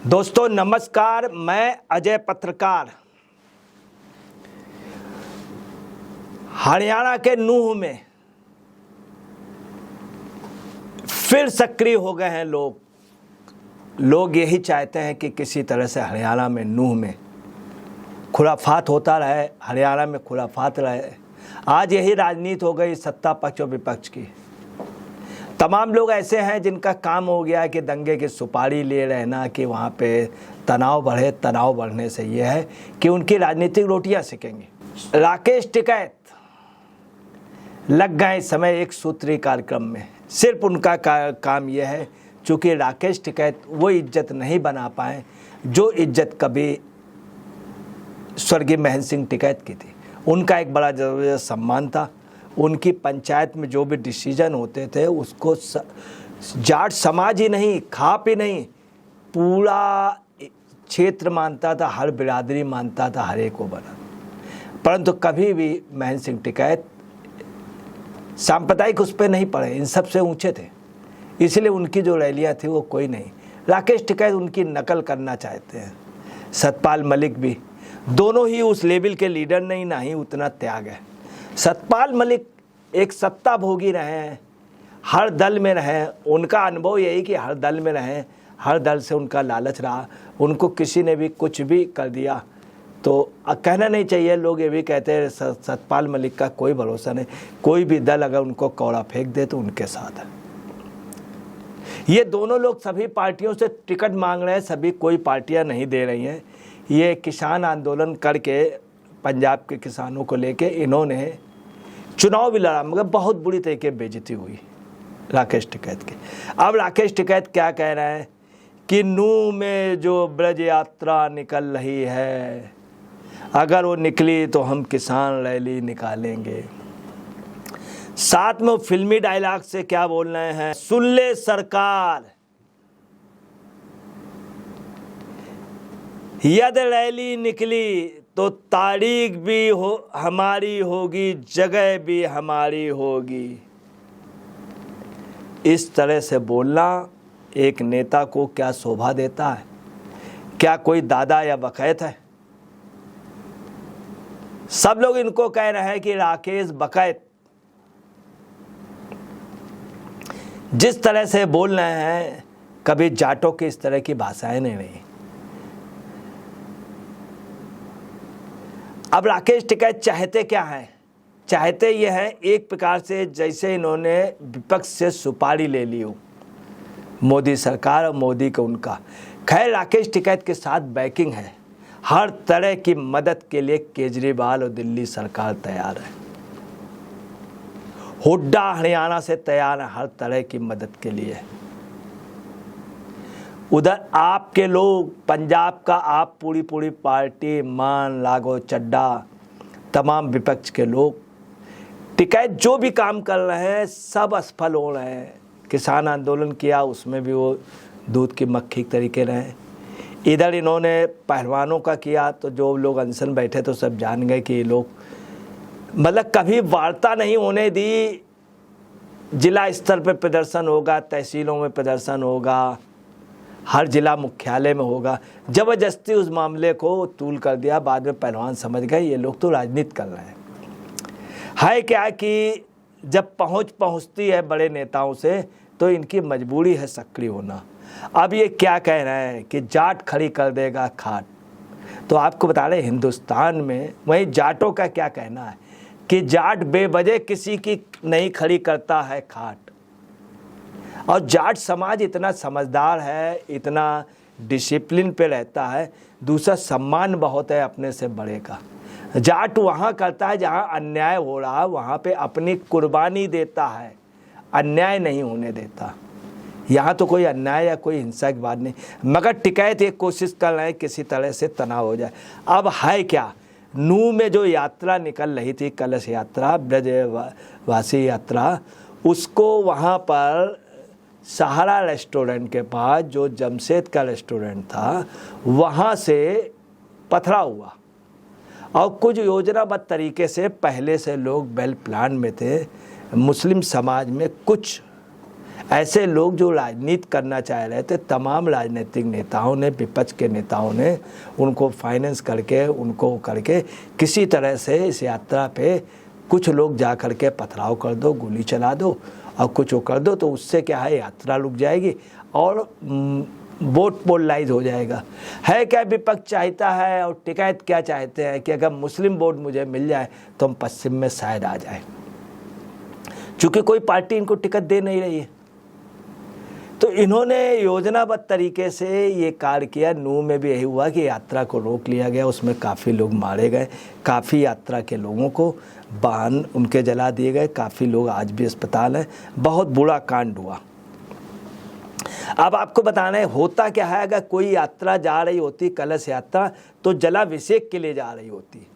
दोस्तों नमस्कार, मैं अजय पत्रकार। हरियाणा के नूंह में फिर सक्रिय हो गए हैं लोग यही चाहते हैं कि किसी तरह से हरियाणा में नूंह में खुराफात होता रहे, हरियाणा में खुराफात रहे। आज यही राजनीति हो गई सत्ता पक्ष और विपक्ष की। तमाम लोग ऐसे हैं जिनका काम हो गया कि दंगे की सुपारी ले रहना, कि वहाँ पे तनाव बढ़े। तनाव बढ़ने से ये है कि उनकी राजनीतिक रोटियां सेकेंगी। राकेश टिकैत लग गए इस समय एक सूत्री कार्यक्रम में। सिर्फ उनका काम यह है, चूँकि राकेश टिकैत वो इज्जत नहीं बना पाए जो इज्जत कभी स्वर्गीय महेंद्र सिंह टिकैत की थी। उनका एक बड़ा ज़बरदस्त सम्मान था। उनकी पंचायत में जो भी डिसीजन होते थे उसको जाट समाज ही नहीं, खाप ही नहीं, पूरा क्षेत्र मानता था, हर बिरादरी मानता था, हर एक को बना। परंतु कभी भी महेंद्र सिंह टिकैत सांप्रदायिक उस पर नहीं पड़े, इन सबसे ऊंचे थे। इसलिए उनकी जो रैलियाँ थी वो कोई नहीं। राकेश टिकैत उनकी नकल करना चाहते हैं। सतपाल मलिक भी, दोनों ही उस लेवल के लीडर नहीं, ना ही उतना त्याग है। सतपाल मलिक एक सत्ता भोगी रहे हैं, हर दल में रहे। उनका अनुभव यही कि हर दल में रहे, हर दल से उनका लालच रहा। उनको किसी ने भी कुछ भी कर दिया तो कहना नहीं चाहिए। लोग ये भी कहते हैं सतपाल मलिक का कोई भरोसा नहीं, कोई भी दल अगर उनको कौड़ा फेंक दे तो उनके साथ है। ये दोनों लोग सभी पार्टियों से टिकट मांग रहे हैं, सभी कोई पार्टियां नहीं दे रही हैं। ये किसान आंदोलन करके पंजाब के किसानों को लेके इन्होंने चुनाव भी लड़ा, मगर बहुत बुरी तरीके बेइज्जती हुई राकेश टिकैत की। अब राकेश टिकैत क्या कह रहे हैं कि नूंह में जो ब्रज यात्रा निकल रही है, अगर वो निकली तो हम किसान रैली निकालेंगे। साथ में वो फिल्मी डायलॉग से क्या बोल रहे हैं, सुन ले सरकार, यदि रैली निकली तो तारीख भी हमारी होगी, जगह भी हमारी होगी। इस तरह से बोलना एक नेता को क्या शोभा देता है? क्या कोई दादा या बकैत है? सब लोग इनको कह रहे हैं कि राकेश बकैत। जिस तरह से बोल रहे हैं, कभी जाटों की इस तरह की भाषाएं नहीं रही। अब राकेश टिकैत चाहते क्या हैं? चाहते ये हैं एक प्रकार से जैसे इन्होंने विपक्ष से सुपारी ले ली हो, मोदी सरकार और मोदी का उनका। खैर राकेश टिकैत के साथ बैकिंग है, हर तरह की मदद के लिए केजरीवाल और दिल्ली सरकार तैयार है। हुड्डा हरियाणा से तैयार है हर तरह की मदद के लिए। उधर आपके लोग, पंजाब का आप पूरी पार्टी, मान लागो चड्डा, तमाम विपक्ष के लोग, टिकैत जो भी काम कर रहे हैं सब असफल हो रहे हैं। किसान आंदोलन किया, उसमें भी वो दूध की मक्खी तरीके रहे। इधर इन्होंने पहलवानों का किया तो जो लोग अनशन बैठे तो सब जान गए कि ये लोग मतलब कभी वार्ता नहीं होने दी। जिला स्तर पर प्रदर्शन होगा, तहसीलों में प्रदर्शन होगा, हर जिला मुख्यालय में होगा। जबरदस्ती उस मामले को तूल कर दिया। बाद में पहलवान समझ गए ये लोग तो राजनीति कर रहे हैं। है क्या कि जब पहुंचती है बड़े नेताओं से तो इनकी मजबूरी है सक्रिय होना। अब ये क्या कह रहे हैं कि जाट खड़ी कर देगा खाट। तो आपको बता रहे हिंदुस्तान में वहीं जाटों का क्या कहना है कि जाट बेवजह किसी की नहीं खड़ी करता है खाट। और जाट समाज इतना समझदार है, इतना डिसिप्लिन पे रहता है। दूसरा सम्मान बहुत है अपने से बड़े का। जाट वहाँ करता है जहाँ अन्याय हो रहा है, वहाँ पे अपनी कुर्बानी देता है, अन्याय नहीं होने देता। यहाँ तो कोई अन्याय या कोई हिंसा की बात नहीं, मगर टिकैत एक कोशिश कर रहे हैं किसी तरह से तनाव हो जाए। अब है क्या, नूंह में जो यात्रा निकल रही थी, कलश यात्रा, ब्रजवासी यात्रा, उसको वहाँ पर सहारा रेस्टोरेंट के पास जो जमशेद का रेस्टोरेंट था वहाँ से पथरा हुआ। और कुछ योजनाबद्ध तरीके से पहले से लोग वेल प्लान में थे। मुस्लिम समाज में कुछ ऐसे लोग जो राजनीति करना चाह रहे थे, तमाम राजनीतिक नेताओं ने, विपक्ष के नेताओं ने उनको फाइनेंस करके, उनको करके किसी तरह से इस यात्रा पे कुछ लोग जा कर के पथराव कर दो, गोली चला दो और कुछ वो कर दो, तो उससे क्या है, यात्रा रुक जाएगी और वोट पोलराइज हो जाएगा। है क्या विपक्ष चाहता है और टिकैत क्या चाहते हैं कि अगर मुस्लिम वोट मुझे मिल जाए तो हम पश्चिम में शायद आ जाए, चूँकि कोई पार्टी इनको टिकट दे नहीं रही है। तो इन्होंने योजनाबद्ध तरीके से ये कार्य किया। नूह में भी यही हुआ कि यात्रा को रोक लिया गया, उसमें काफ़ी लोग मारे गए, काफ़ी यात्रा के लोगों को वाहन उनके जला दिए गए, काफ़ी लोग आज भी अस्पताल हैं। बहुत बुरा कांड हुआ। अब आपको बताना है होता क्या है, अगर कोई यात्रा जा रही होती, कलश यात्रा, तो जलाभिषेक के लिए जा रही होती।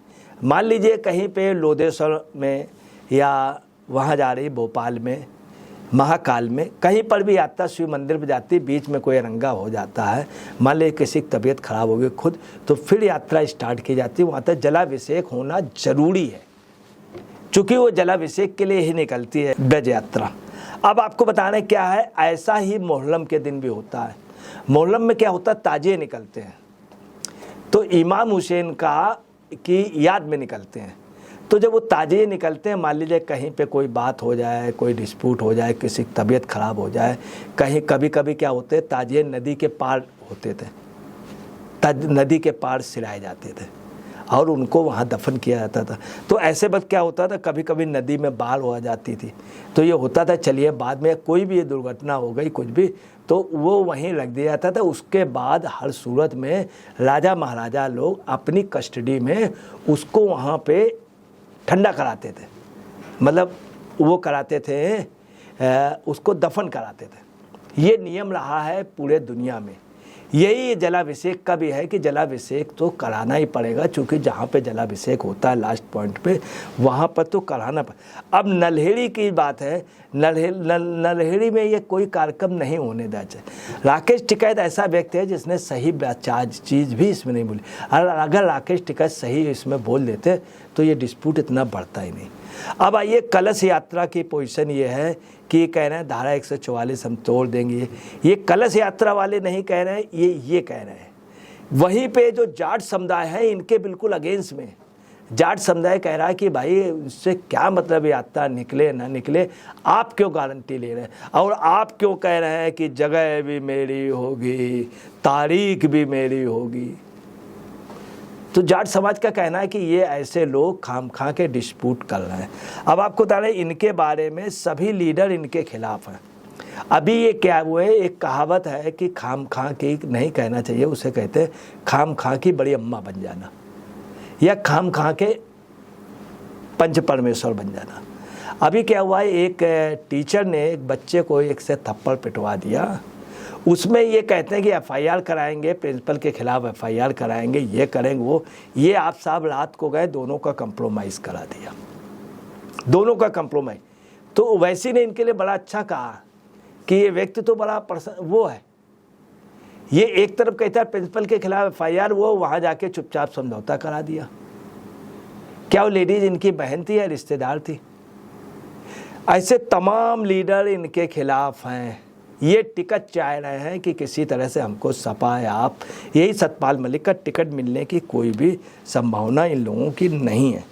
मान लीजिए कहीं पे लोधेश्वर में या वहाँ जा रही, भोपाल में, महाकाल में, कहीं पर भी यात्रा शिव मंदिर पर जाती, बीच में कोई अरंगा हो जाता है, मान लीजिए किसी की तबीयत खराब हो गई खुद, तो फिर यात्रा स्टार्ट की जाती है। वहाँ तक जलाभिषेक होना जरूरी है, चूँकि वो जलाभिषेक के लिए ही निकलती है ब्रज यात्रा। अब आपको बताना क्या है, ऐसा ही मोहर्रम के दिन भी होता है। मोहर्रम में क्या होता है, ताजिए निकलते हैं, तो इमाम हुसैन की याद में निकलते हैं। तो जब वो ताजिए निकलते हैं, मान लीजिए कहीं पे कोई बात हो जाए, कोई डिस्प्यूट हो जाए, किसी की तबीयत खराब हो जाए, कहीं कभी कभी क्या होते, ताजिए नदी के पार होते थे, नदी के पार सिराए जाते थे और उनको वहाँ दफन किया जाता था। तो ऐसे वक्त क्या होता था, कभी कभी नदी में बाढ़ हो जाती थी, तो ये होता था चलिए बाद में कोई भी दुर्घटना हो गई कुछ भी, तो वो वहीं रख दिया जाता था। उसके बाद हर सूरत में राजा महाराजा लोग अपनी कस्टडी में उसको वहाँ पे ठंडा कराते थे, मतलब वो कराते थे, उसको दफन कराते थे। ये नियम रहा है पूरे दुनिया में। यही जलाभिषेक का भी है कि जलाभिषेक तो कराना ही पड़ेगा, क्योंकि जहाँ पे जलाभिषेक होता है लास्ट पॉइंट पे, वहाँ पर तो कराना अब नल्हेड़ी की बात है, नल्हेड़ी में ये कोई कार्यक्रम नहीं होने देना चाहिए। राकेश टिकैत ऐसा व्यक्ति है जिसने सही चीज़ भी इसमें नहीं बोली। अगर राकेश टिकैत सही इसमें बोल देते तो ये डिस्प्यूट इतना बढ़ता ही नहीं। अब आइए, कलश यात्रा की पोजीशन ये है कि कह रहे हैं धारा 144 हम तोड़ देंगे। ये कलश यात्रा वाले नहीं कह रहे हैं, ये कह रहे हैं। वहीं पे जो जाट समुदाय है इनके बिल्कुल अगेंस्ट में जाट समुदाय कह रहा है कि भाई इससे क्या मतलब यात्रा निकले ना निकले, आप क्यों गारंटी ले रहे हैं, और आप क्यों कह रहे हैं कि जगह भी मेरी होगी, तारीख भी मेरी होगी। तो जाट समाज का कहना है कि ये ऐसे लोग खामखा के डिस्प्यूट कर रहे हैं। अब आपको बता रहे इनके बारे में सभी लीडर इनके खिलाफ हैं। अभी ये क्या हुए, एक कहावत है कि खामखा की नहीं कहना चाहिए, उसे कहते हैं खामखा की बड़ी अम्मा बन जाना, या खामखा के पंच परमेश्वर बन जाना। अभी क्या हुआ है, एक टीचर ने एक बच्चे को एक से थप्पड़ पिटवा दिया। उसमें ये कहते हैं कि एफआईआर कराएंगे, प्रिंसिपल के खिलाफ एफआईआर कराएंगे, ये करेंगे वो। ये आप साहब रात को गए, दोनों का कंप्रोमाइज़ करा दिया, दोनों का कंप्रोमाइज़। तो वैसे ने इनके लिए बड़ा अच्छा कहा कि ये व्यक्ति तो बड़ा वो है। ये एक तरफ कहता है प्रिंसिपल के खिलाफ एफआईआर, वो वहाँ जाके चुपचाप समझौता करा दिया। क्या वो लेडीज इनकी बहन थी या रिश्तेदार थी? ऐसे तमाम लीडर इनके खिलाफ हैं। ये टिकट चाह रहे हैं कि किसी तरह से हमको सपा या आप, यही सतपाल मलिक का टिकट मिलने की कोई भी संभावना इन लोगों की नहीं है।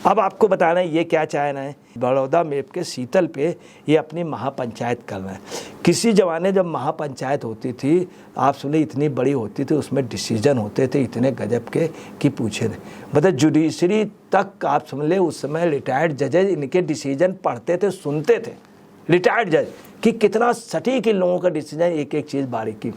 अब आपको बताना है ये क्या चाह रहे हैं, बड़ौदा मेप के शीतल पे ये अपनी महापंचायत कर रहे हैं। किसी ज़माने जब महापंचायत होती थी, आप सुने इतनी बड़ी होती थी, उसमें डिसीजन होते थे इतने गजब के कि पूछे नहीं। मतलब जुडिशरी तक आप समझ ले, उस समय रिटायर्ड जजेज इनके डिसीजन पढ़ते थे, सुनते थे, रिटायर्ड जज, कि कितना सटीक इन लोगों का डिसीजन, एक एक चीज़ बारीकी।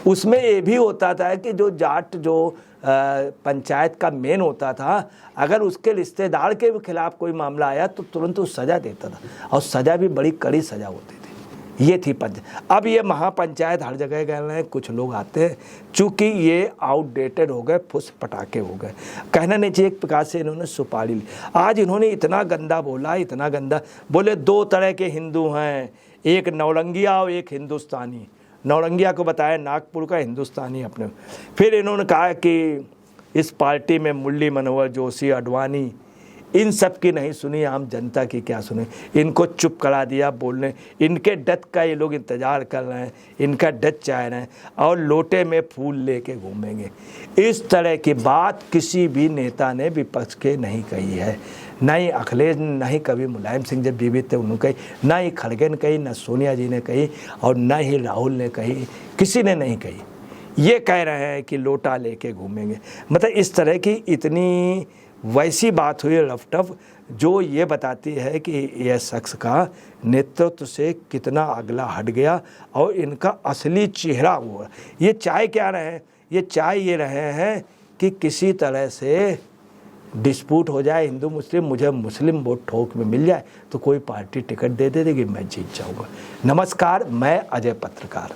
उसमें ये भी होता था कि जो जाट जो पंचायत का मेन होता था, अगर उसके रिश्तेदार के खिलाफ कोई मामला आया तो तुरंत वो सज़ा देता था, और सज़ा भी बड़ी कड़ी सज़ा होती थी। ये थी पंचायत। अब ये महापंचायत हर जगह गए हैं, कुछ लोग आते हैं, चूँकि ये आउटडेटेड हो गए, फुस पटाखे हो गए, कहना नहीं चाहिए। एक प्रकार से इन्होंने सुपारी ली। आज इन्होंने इतना गंदा बोला, इतना गंदा बोले, दो तरह के हिंदू हैं, एक नौरंगिया और एक हिंदुस्तानी। नौरंगिया को बताया नागपुर का, हिंदुस्तानी अपने। फिर इन्होंने कहा कि इस पार्टी में मुरली मनोहर जोशी, अडवाणी, इन सब की नहीं सुनी, आम जनता की क्या सुनी। इनको चुप करा दिया बोलने, इनके डट का ये लोग इंतज़ार कर रहे हैं, इनका डट चाह रहे हैं और लोटे में फूल लेके घूमेंगे। इस तरह की बात किसी भी नेता ने विपक्ष के नहीं कही है, ना ही अखिलेश ने, ना ही कभी मुलायम सिंह जब जीवित थे उन्होंने कही, ना ही खड़गे ने कही, ना सोनिया जी ने कही और ना ही राहुल ने कही, किसी ने नहीं कही। ये कह रहे हैं कि लोटा लेके घूमेंगे। मतलब इस तरह की इतनी वैसी बात हुई रफ टफ, जो ये बताती है कि यह शख्स का नेतृत्व से कितना अगला हट गया और इनका असली चेहरा वो। ये चाय क्या रहे हैं, ये चाय ये रहे हैं कि किसी तरह से डिस्प्यूट हो जाए हिंदू मुस्लिम, मुझे मुस्लिम वोट ठोक में मिल जाए तो कोई पार्टी टिकट दे देगी, मैं जीत जाऊँगा। नमस्कार, मैं अजय पत्रकार।